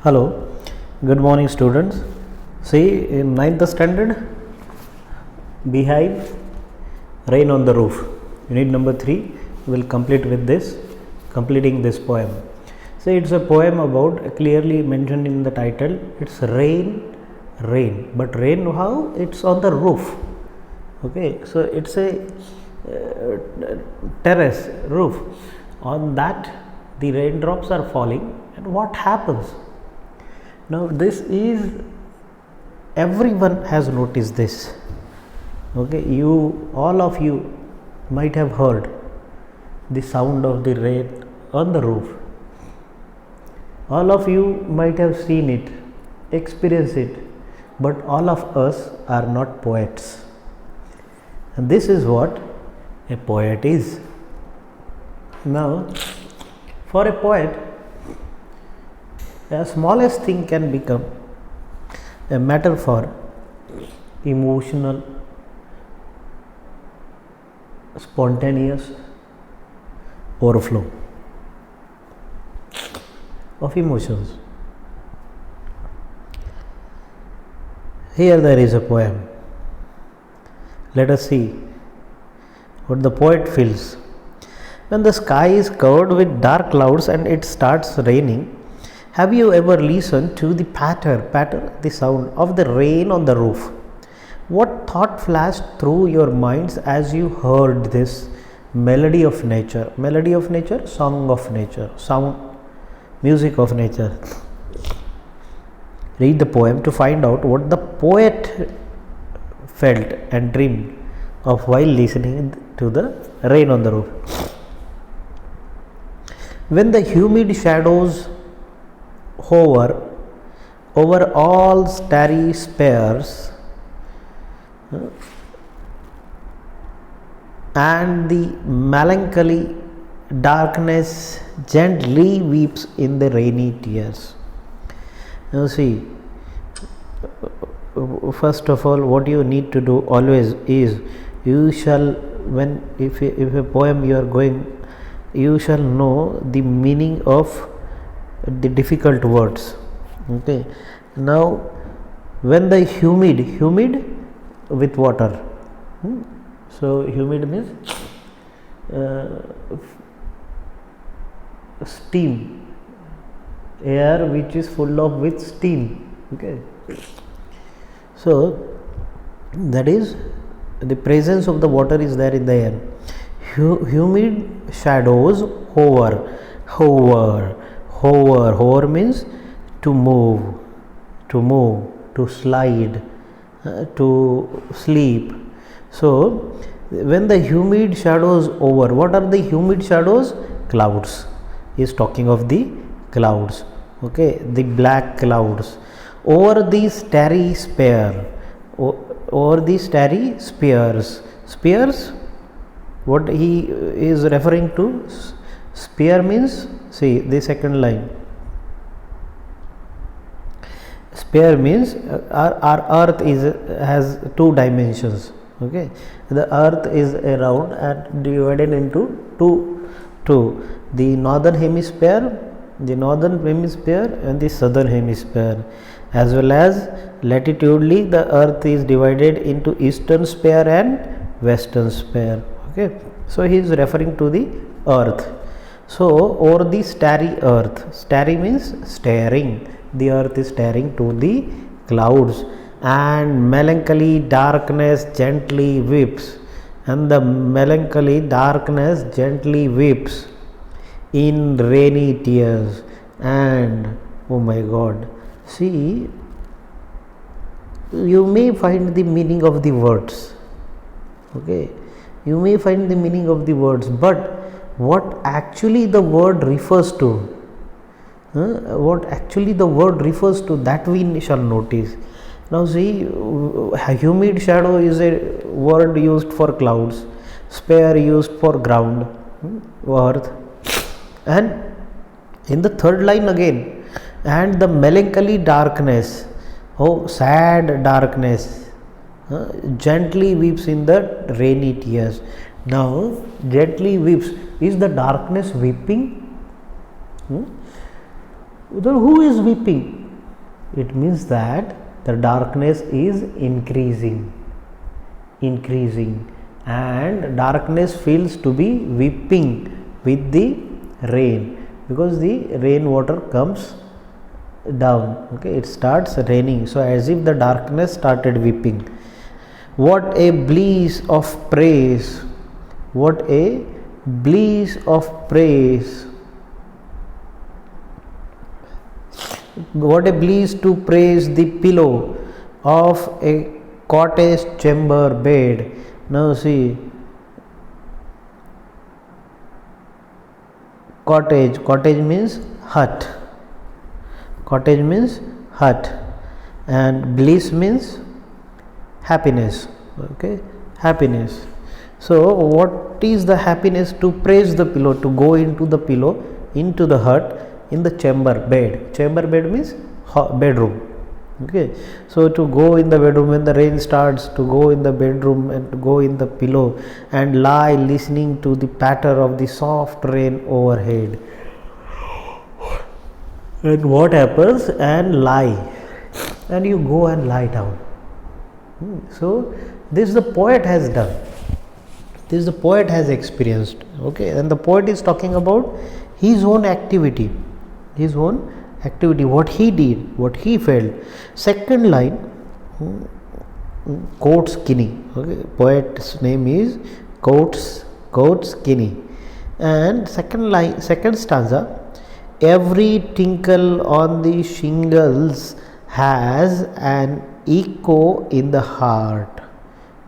Hello, good morning students. See, in ninth standard, Beehive, Rain on the Roof, unit number 3, we will complete with this, completing this poem. See, it's a poem about, clearly mentioned in the title, it's rain, but rain how? It's on the roof. Okay, so it's a terrace roof. On that, the raindrops are falling, and what happens? Now this is, everyone has noticed this. Okay, all of you might have heard the sound of the rain on the roof. All of you might have seen it, experienced it, but all of us are not poets. And this is what a poet is. Now, for a poet, the smallest thing can become a matter for emotional, spontaneous overflow of emotions. Here there is a poem. Let us see what the poet feels. When the sky is covered with dark clouds and it starts raining, have you ever listened to the patter, the sound of the rain on the roof? What thought flashed through your minds as you heard this melody of nature? Melody of nature, song of nature, sound, music of nature. Read the poem to find out what the poet felt and dreamed of while listening to the rain on the roof. When the humid shadows hover over all starry spheres and the melancholy darkness gently weeps in the rainy tears. Now see, first of all, what you need to do always is, you shall, if a poem you are going, you shall know the meaning of the difficult words. Okay, now when the humid with water, so humid means steam, air which is full of with steam. Okay, so that is, the presence of the water is there in the air. Humid shadows hover means to move, to slide, to sleep. So when the humid shadows over, what are the humid shadows? Clouds. He is talking of the clouds. Okay, the black clouds over the starry sphere, over the starry spheres. What he is referring to, sphere means, see the second line, sphere means our earth has two dimensions. Okay, the earth is a round and divided into two, the northern hemisphere and the southern hemisphere, as well as latitudinally the earth is divided into eastern sphere and western sphere. Okay, so he is referring to the earth. So over the starry earth, starry means staring, the earth is staring to the clouds, and melancholy darkness gently weeps, and the melancholy darkness gently weeps in rainy tears. And oh my God, see, you may find the meaning of the words. Okay, you may find the meaning of the words, but what actually the word refers to, that we shall notice. Now see, humid shadow is a word used for clouds, sphere used for ground, earth, and in the third line again, and the melancholy darkness, oh sad darkness, gently weeps in the rainy tears. Now, gently weeps, is the darkness weeping? Then who is weeping? It means that the darkness is increasing, and darkness feels to be weeping with the rain, because the rain water comes down. Okay, it starts raining, so as if the darkness started weeping. What a bliss of praise! What a bliss of praise! What a bliss to praise the pillow of a cottage chamber bed. Now see, cottage means hut. Cottage means hut, and bliss means happiness. Okay, happiness. So what is the happiness? To praise the pillow, to go into the pillow, into the hut, in the chamber bed. Chamber bed means bedroom. Okay, so to go in the bedroom when the rain starts, to go in the bedroom and to go in the pillow and lie listening to the patter of the soft rain overhead. And what happens? And lie, and you go and lie down. So this the poet has done, this the poet has experienced. Okay, and the poet is talking about his own activity, what he did, what he felt. Second line quotes Kinney. Okay, poet's name is quotes Kinney. And second stanza, every tinkle on the shingles has an echo in the heart.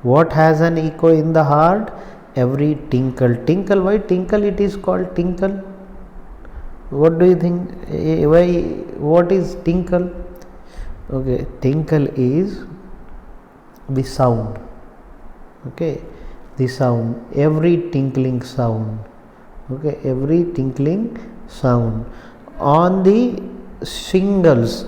What has an echo in the heart? Every tinkle. Why tinkle it is called tinkle? What do you think? Why? What is tinkle? Okay, tinkle is the sound. Okay, the sound. Every tinkling sound. Okay, every tinkling sound on the shingles.